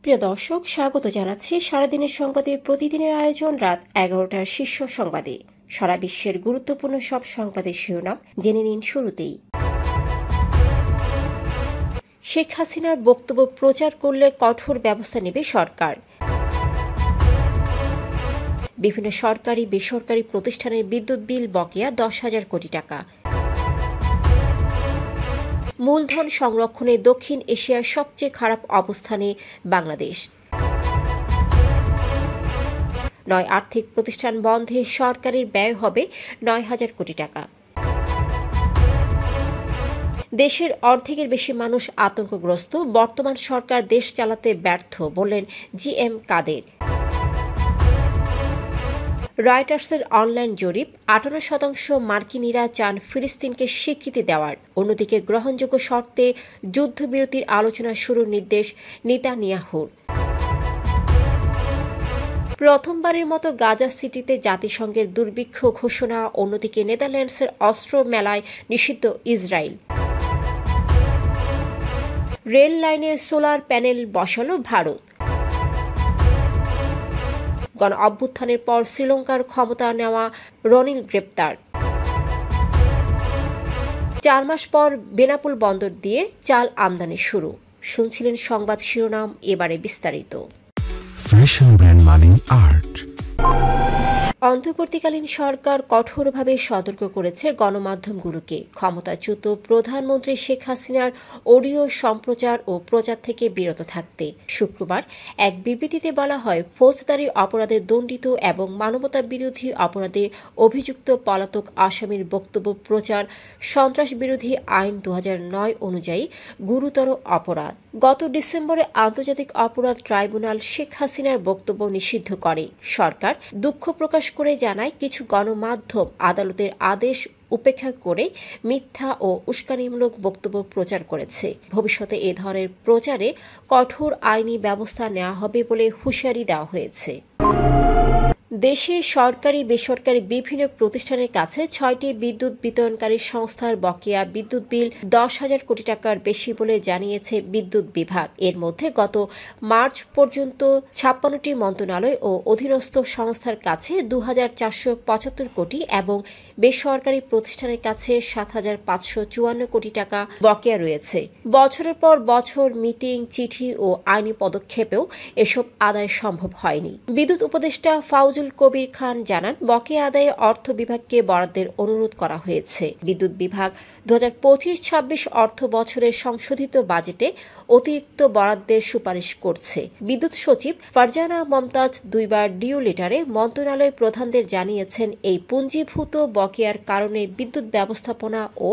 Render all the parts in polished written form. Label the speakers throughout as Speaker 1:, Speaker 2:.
Speaker 1: প্রিয় দর্শক, স্বাগত জানাচ্ছি সারাদিনের সংবাদে প্রতিদিনের আয়োজন রাত 11টার শীর্ষ সংবাদে। সারা বিশ্বের গুরুত্বপূর্ণ সব সংবাদের শিরোনাম জেনে নিন শুরুতেই। শেখ হাসিনার বক্তব্য প্রচার করলে কঠোর ব্যবস্থা নেবে সরকার। বিভিন্ন সরকারি বেসরকারি প্রতিষ্ঠানের বিদ্যুৎ বিল বকেয়া 10,000 কোটি টাকা। মূলধন সংরক্ষণে দক্ষিণ এশিয়ার সবচেয়ে খারাপ অবস্থানে বাংলাদেশ। 9 আর্থিক প্রতিষ্ঠান বন্ধে সরকারের ব্যয় হবে 9,000 কোটি টাকা। দেশের অর্ধেকের বেশি মানুষ আতঙ্কগ্রস্ত, বর্তমান সরকার দেশ চালাতে ব্যর্থ বললেন জি এম কাদের। রয়টার্সের অনলাইন জরিপ 58% মার্কিনিরা চান ফিলিস্তিনকে স্বীকৃতি দেওয়ার, অন্যদিকে গ্রহণযোগ্য শর্তে যুদ্ধবিরতির আলোচনা শুরুর নির্দেশ নেতানিয়াহুর। প্রথমবারের মতো গাজা সিটিতে জাতিসংঘের দুর্ভিক্ষ ঘোষণা, অন্যদিকে নেদারল্যান্ডসের অস্ত্র মেলায় নিষিদ্ধ ইসরায়েল। রেল লাইনে সোলার প্যানেল বসালো ভারত। গণ অভ্যুত্থানের পর শ্রীলঙ্কার ক্ষমতা নেওয়া রনিল গ্রেপ্তার। 4 মাস পর বেনাপোল বন্দর দিয়ে চাল আমদানি শুরু। শুনছিলেন সংবাদ শিরোনাম, এবারে বিস্তারিত।
Speaker 2: ফ্যাশন ব্র্যান্ড মানে আর্ট।
Speaker 1: অন্তর্বর্তীকালীন সরকার কঠোরভাবে সতর্ক করেছে গণমাধ্যমগুলোকে ক্ষমতাচ্যুত প্রধানমন্ত্রী শেখ হাসিনার অডিও সম্প্রচার ও প্রচার থেকে বিরত থাকতে। শুক্রবার এক বিবৃতিতে বলা হয়, ফৌজদারি অপরাধে দণ্ডিত এবং মানবতা বিরোধী অপরাধে অভিযুক্ত পলাতক আসামির বক্তব্য প্রচার সন্ত্রাস বিরোধী আইন 2009 অনুযায়ী গুরুতর অপরাধ। গত ডিসেম্বরে আন্তর্জাতিক অপরাধ ট্রাইব্যুনাল শেখ হাসিনার বক্তব্য নিষিদ্ধ করে। সরকার দুঃখ প্রকাশ করে জানায়, কিছু গণমাধ্যম আদালতের আদেশ উপেক্ষা করে মিথ্যা ও উস্কানিমূলক বক্তব্য প্রচার করেছে। ভবিষ্যতে এ ধরনের প্রচারে কঠোর আইনি ব্যবস্থা নেওয়া হবে বলে হুঁশিয়ারি দেওয়া হয়েছে। দেশে সরকারি বেসরকারি বিভিন্ন প্রতিষ্ঠানের কাছে 6টি বিদ্যুৎ বিতরণকারী সংস্থার বকেয়া বিদ্যুৎ বিল 10,000 কোটি টাকার বেশি বলে জানিয়েছে বিদ্যুৎ বিভাগ। এর মধ্যে গত মার্চ পর্যন্ত 56টি মন্ত্রণালয় ও অধীনস্থ সংস্থার কাছে 2,475 কোটি এবং বেসরকারি প্রতিষ্ঠানের কাছে 7,554 কোটি টাকা বকেয়া রয়েছে। বছরের পর বছর মিটিং, চিঠি ও আইনি পদক্ষেপেও এসব আদায় সম্ভব হয়নি। বিদ্যুৎ উপদেষ্টা ফাউজুল কবির খান জানান, বকেয়া আদায়ে অর্থ বিভাগকে বরাদ্দের অনুরোধ করা হয়েছে। বিদ্যুৎ বিভাগ 2025-26 অর্থ বছরের সংশোধিত বাজেটে অতিরিক্ত বরাদ্দের সুপারিশ করছে। বিদ্যুৎ সচিব ফারজানা মমতাজ 2বার ডিও লেটারে মন্ত্রণালয় প্রধানদের জানিয়েছেন, এই পুঞ্জীভূত বকেয়ার কারণে বিদ্যুৎ ব্যবস্থাপনা ও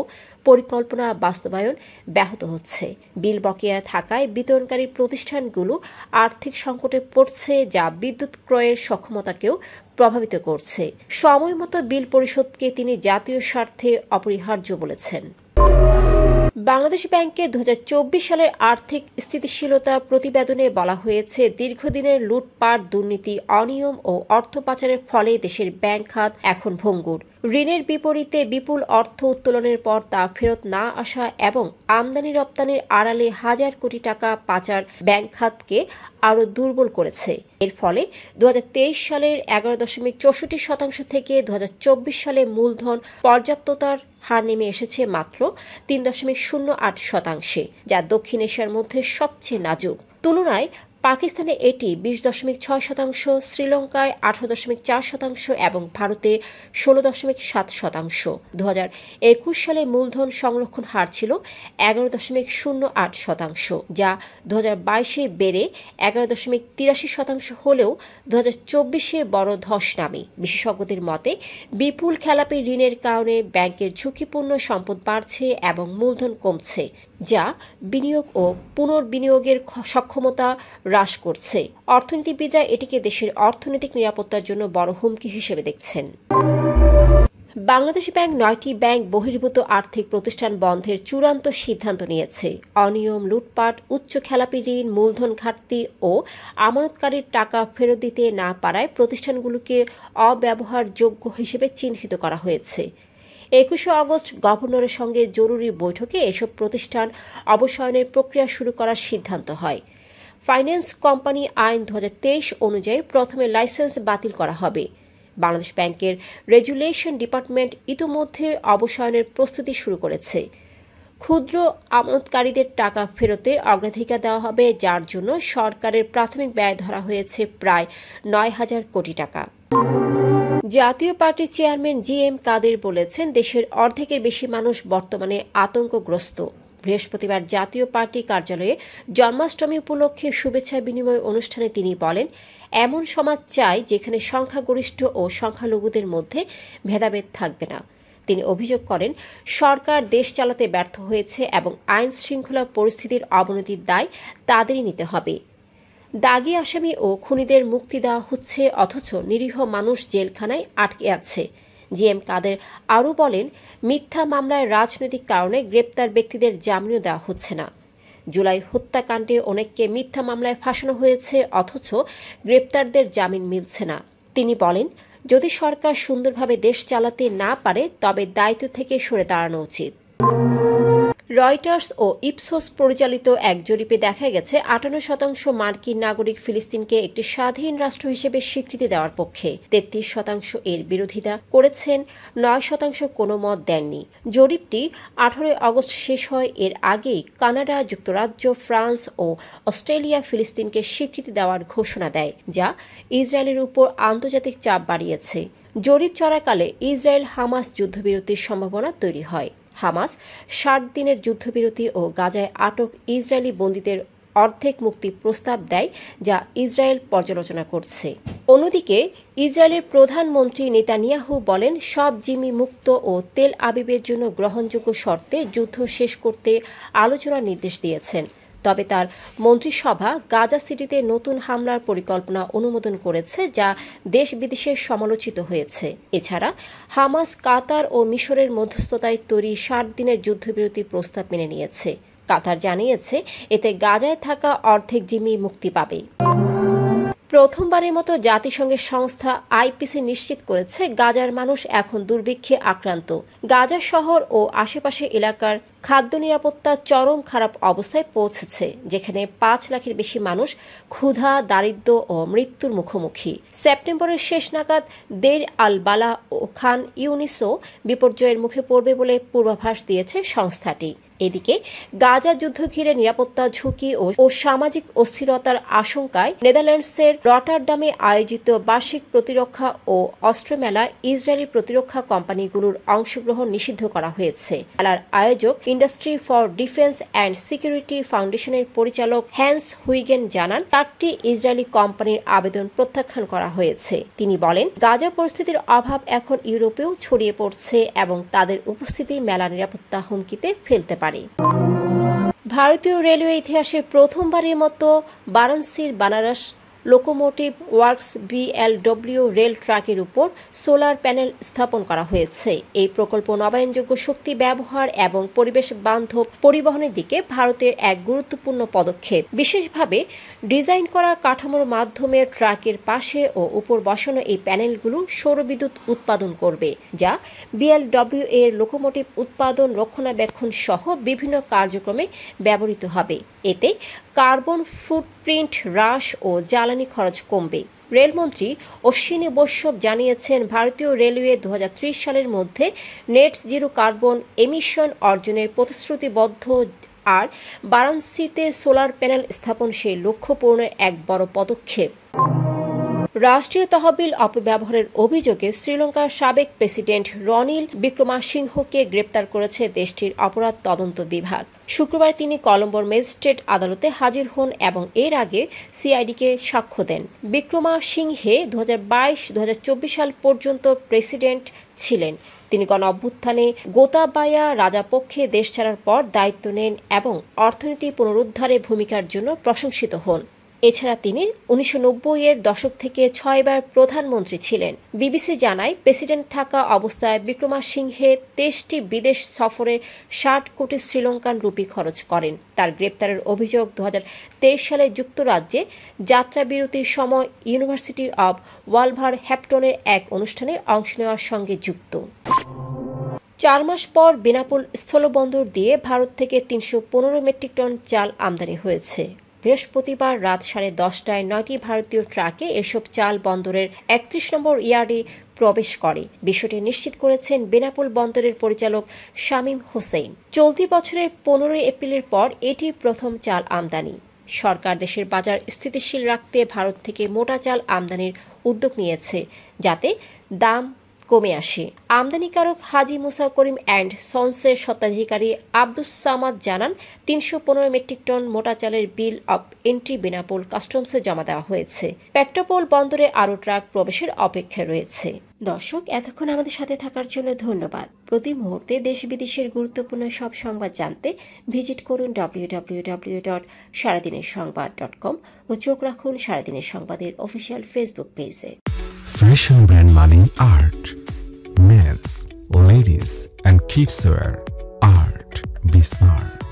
Speaker 1: পরিকল্পনা বাস্তবায়ন ব্যাহত হচ্ছে। বিল বকেয়া থাকায় বিতরণকারী প্রতিষ্ঠানগুলো আর্থিক সংকটে পড়ছে, যা বিদ্যুৎ ক্রয়ের সক্ষমতাকেও প্রভাবিত করছে। সময় মতো বিল পরিশোধকে তিনি জাতীয় স্বার্থে অপরিহার্য বলেছেন। বাংলাদেশ ব্যাংকের 2024 সালের আর্থিক স্থিতিশীলতা প্রতিবেদনে বলা হয়েছে, দীর্ঘদিনের লুটপাট, দুর্নীতি, অনিয়ম ও অর্থ পাচারের ফলে দেশের ব্যাংক খাত এখন ভঙ্গুর। ঋণের বিপরীতে বিপুল অর্থ উত্তোলনের পর তা ফেরত না আসা এবং আমদানি রপ্তানির আড়ালে হাজার কোটি টাকা পাচার ব্যাংক খাতকে আরও দুর্বল করেছে। এর ফলে 2023 সালের 11.64% থেকে 2024 সালে মূলধন পর্যাপ্ততার হার নেমে এসেছে মাত্র 3.08%, যা দক্ষিণ এশিয়ার মধ্যে সবচেয়ে নাজুক। তুলনায় পাকিস্তানে এটি 20.6%, শ্রীলঙ্কায় 18.4% এবং ভারতে 16.7%। 2021 সালে মূলধন সংরক্ষণ হার ছিল 11.08%, যা 2022-এ বেড়ে 11.83% হলেও 2024-এ বড় ধস নামে। বিশেষজ্ঞদের মতে, বিপুল খেলাপি ঋণের কারণে ব্যাংকের ঝুঁকিপূর্ণ সম্পদ বাড়ছে এবং মূলধন কমছে, যা বিনিয়োগ ও পুনর্বিনিয়োগের সক্ষমতা হ্রাস করছে। অর্থনীতিবিদরা এটিকে দেশের অর্থনৈতিক নিরাপত্তার জন্য বড় হুমকি হিসেবে দেখছেন। বাংলাদেশ ব্যাংক 9টি ব্যাংক বহির্ভূত আর্থিক প্রতিষ্ঠান বন্ধের চূড়ান্ত সিদ্ধান্ত নিয়েছে। অনিয়ম, লুটপাট, উচ্চ খেলাপি ঋণ, মূলধন ঘাটতি ও আমানতকারীর টাকা ফেরত দিতে না পারায় প্রতিষ্ঠানগুলোকে অব্যবহারযোগ্য হিসেবে চিহ্নিত করা হয়েছে। 21 আগস্ট গভর্নরের সঙ্গে জরুরি বৈঠকে এসব প্রতিষ্ঠান অবসায়নের প্রক্রিয়া শুরু করার সিদ্ধান্ত হয়। ফাইন্যান্স কোম্পানি আইন 2023 অনুযায়ী প্রথমে লাইসেন্স বাতিল করা হবে। বাংলাদেশ ব্যাংকের রেগুলেশন ডিপার্টমেন্ট ইতোমধ্যে অবসায়নের প্রস্তুতি শুরু করেছে। ক্ষুদ্র আমানতকারীদের টাকা ফেরতে অগ্রাধিকার দেওয়া হবে, যার জন্য সরকারের প্রাথমিক ব্যয় ধরা হয়েছে প্রায় 9,000 কোটি টাকা। জাতীয় পার্টির চেয়ারম্যান জি.এম. কাদের বলেছেন, দেশের অর্ধেকের বেশি মানুষ বর্তমানে আতঙ্কগ্রস্ত। বৃহস্পতিবার জাতীয় পার্টি কার্যালয়ে জন্মাষ্টমী উপলক্ষে শুভেচ্ছা বিনিময় অনুষ্ঠানে তিনি বলেন, এমন সমাজ চাই যেখানে সংখ্যাগরিষ্ঠ ও সংখ্যালঘুদের মধ্যে ভেদাভেদ থাকবে না। তিনি অভিযোগ করেন, সরকার দেশ চালাতে ব্যর্থ হয়েছে এবং আইন শৃঙ্খলা পরিস্থিতির অবনতির দায় তাদেরই নিতে হবে। দাগী আসামি ও খুনিদের মুক্তি দেওয়া হচ্ছে, অথচ নিরীহ মানুষ জেলখানায় আটকে আছে। জি.এম. কাদের আরও বলেন, মিথ্যা মামলায় রাজনৈতিক কারণে গ্রেপ্তার ব্যক্তিদের জামিনও দেওয়া হচ্ছে না। জুলাই হত্যাকাণ্ডে অনেককে মিথ্যা মামলায় ফাঁসানো হয়েছে, অথচ গ্রেপ্তারদের জামিন মিলছে না। তিনি বলেন, যদি সরকার সুন্দরভাবে দেশ চালাতে না পারে তবে দায়িত্ব থেকে সরে দাঁড়ানো উচিত। রয়টার্স ও ইপসোস পরিচালিত এক জরিপে দেখা গেছে 58% মার্কিন নাগরিক ফিলিস্তিনকে একটি স্বাধীন রাষ্ট্র হিসেবে স্বীকৃতি দেওয়ার পক্ষে, 33% এর বিরোধিতা করেছেন, 9% কোনো মত দেননি। জরিপটি 18 আগস্ট শেষ হয়। এর আগেই কানাডা, যুক্তরাজ্য, ফ্রান্স ও অস্ট্রেলিয়া ফিলিস্তিনকে স্বীকৃতি দেওয়ার ঘোষণা দেয়, যা ইসরায়েলের উপর আন্তর্জাতিক চাপ বাড়িয়েছে। জরিপ চলাকালে ইসরায়েল হামাস যুদ্ধবিরতির সম্ভাবনা তৈরি হয়। হামাস 60 দিনের যুদ্ধবিরতি ও গাজায় আটক ইসরায়েলি বন্দীদের অর্ধেক মুক্তি প্রস্তাব দেয়, যা ইসরায়েল পর্যালোচনা করছে। অন্যদিকে ইসরায়েলের প্রধানমন্ত্রী নেতানিয়াহু বলেন, সব জিম্মি মুক্ত ও তেল আবিবের জন্য গ্রহণযোগ্য শর্তে যুদ্ধ শেষ করতে আলোচনার নির্দেশ দিয়েছেন। তবে তার মন্ত্রিসভা গাজা সিটিতে নতুন হামলার পরিকল্পনা অনুমোদন করেছে, যা দেশ বিদেশে সমালোচিত হয়েছে। এছাড়া হামাস কাতার ও মিশরের মধ্যস্থতায় তৈরি 60 দিনের যুদ্ধবিরতি প্রস্তাব মেনে নিয়েছে। কাতার জানিয়েছে এতে গাজায় থাকা অর্ধেক জিম্মি মুক্তি পাবে। প্রথমবারের মতো জাতিসংঘের সংস্থা আইপিসি নিশ্চিত করেছে, গাজার মানুষ এখন দুর্ভিক্ষে আক্রান্ত। গাজা শহর ও আশেপাশের এলাকার খাদ্য নিরাপত্তা চরম খারাপ অবস্থায় পৌঁছেছে, যেখানে 5 লাখের বেশি মানুষ ক্ষুধা, দারিদ্র্য ও মৃত্যুর মুখোমুখি। সেপ্টেম্বরের শেষ নাগাদ দের আল বালা ও খান ইউনিসও বিপর্যয়ের মুখে পড়বে বলে পূর্বাভাস দিয়েছে সংস্থাটি। এদিকে গাজা যুদ্ধ ঘিরে নিরাপত্তা ঝুঁকি ও সামাজিক অস্থিরতার আশঙ্কায় নেদারল্যান্ডসের রটারডামে আয়োজিত বার্ষিক প্রতিরক্ষা ও অস্ত্র মেলায় ইসরায়েলি প্রতিরক্ষা কোম্পানিগুলোর অংশগ্রহণ নিষিদ্ধ করা হয়েছে। মেলার আয়োজক industry for defence and security ফাউন্ডেশনের পরিচালক হ্যান্স হুইগেন জানান, 4টি ইসরায়েলি কোম্পানির আবেদন প্রত্যাখ্যান করা হয়েছে। তিনি বলেন, গাজা পরিস্থিতির অভাব এখন ইউরোপেও ছড়িয়ে পড়ছে এবং তাদের উপস্থিতি মেলা নিরাপত্তা হুমকিতে ফেলতে পারে। ভারতীয় রেলওয়ে ইতিহাসে প্রথমবারের মতো বারাণসীর Banaras locomotive works BLW rail ট্র্যাকের উপর সোলার প্যানেল স্থাপন করা হয়েছে। এই প্রকল্প নবায়নযোগ্য শক্তি ব্যবহার এবং পরিবেশ বান্ধব পরিবহনের দিকে ভারতের এক গুরুত্বপূর্ণ পদক্ষেপ। বিশেষভাবে ডিজাইন করা কাঠামোর মাধ্যমে ট্র্যাকের পাশে ও উপর বসানো এই প্যানেলগুলো সৌরবিদ্যুৎ উৎপাদন করবে, যা BLW এর লোকোমোটিভ উৎপাদন, রক্ষণাবেক্ষণ সহ বিভিন্ন কার্যক্রমে ব্যবহৃত হবে। এতে কার্বন ফুটপ্রিন্ট হ্রাস ও জ্বালানি খরচ কমবে। রেলমন্ত্রী অশ্বিনী বৈষ্ণব জানিয়েছেন, ভারতীয় রেলওয়ে 2030 সালের মধ্যে নেট জিরো কার্বন এমিশন অর্জনের প্রতিশ্রুতিবদ্ধ, আর বারাণসীতে সোলার প্যানেল স্থাপন সেই লক্ষ্য পূরণের এক বড় পদক্ষেপ। রাষ্ট্রীয় তহবিল অপব্যবহারের অভিযোগে শ্রীলঙ্কার সাবেক প্রেসিডেন্ট রনিল বিক্রমাসিংহকে গ্রেপ্তার করেছে দেশটির অপরাধ তদন্ত বিভাগ। শুক্রবার তিনি কলম্বোর ম্যাজিস্ট্রেট আদালতে হাজির হন এবং এর আগে সিআইডিকে সাক্ষ্য দেন। বিক্রমাসিংহে 2022-2024 সাল পর্যন্ত প্রেসিডেন্ট ছিলেন। তিনি গণ-অভ্যুত্থানে গোতাবায়া রাজাপক্ষে দেশ ছাড়ার পর দায়িত্ব নেন এবং অর্থনীতি পুনরুদ্ধারে ভূমিকার জন্য প্রশংসিত হন। এছাড়া তিনি 1990-এর দশক থেকে 6 বার প্রধানমন্ত্রী ছিলেন। বিবিসি জানায়, প্রেসিডেন্ট থাকা অবস্থায় বিক্রমাসিংহে 23টি বিদেশ সফরে 60 কোটি শ্রীলঙ্কান রুপি খরচ করেন। তার গ্রেপ্তারের অভিযোগ 2023 সালে যুক্তরাজ্যে যাত্রাবিরতির সময় ইউনিভার্সিটি অব ওয়ালভারহ্যাম্পটনের এক অনুষ্ঠানে অংশ নেওয়ার সঙ্গে যুক্ত। 4 মাস পর বেনাপোল স্থলবন্দর দিয়ে ভারত থেকে 315 মেট্রিক টন চাল আমদানি হয়েছে। বৃহস্পতিবার রাত 10:30টায় 9টি ভারতীয় ট্রাকে এসব চাল বন্দরের 31 নম্বর ইয়ার্ডে প্রবেশ করে। বিষয়টি নিশ্চিত করেছেন বেনাপোল বন্দরের পরিচালক শামীম হোসেন। চলতি বছরের 15 এপ্রিলের পর এটি প্রথম চাল আমদানি। সরকার দেশের বাজার স্থিতিশীল রাখতে ভারত থেকে মোটা চাল আমদানির উদ্যোগ নিয়েছে, যাতে দাম কমে আসে। আমদানিকারক হাজি মুসা করিম অ্যান্ড সন্সের স্বত্বাধিকারী আব্দুস সামাদ জানান, 315 মেট্রিক টন মোটা চালের বিল অব এন্ট্রি বেনাপোল কাস্টমসে জমা দেওয়া হয়েছে। পেট্রোপোল বন্দরে আরও ট্রাক প্রবেশের অপেক্ষায় রয়েছে। দর্শক, এতক্ষণ আমাদের সাথে থাকার জন্য ধন্যবাদ। প্রতি মুহূর্তে দেশ বিদেশের গুরুত্বপূর্ণ সব সংবাদ জানতে ভিজিট করুন www.সারাদিনেরসংবাদ.com ও চোখ রাখুন সারাদিনের সংবাদের অফিসিয়াল ফেসবুক পেজে।
Speaker 2: Fashion brand Mali Art. Men's, ladies, and kids wear. Art. Be smart.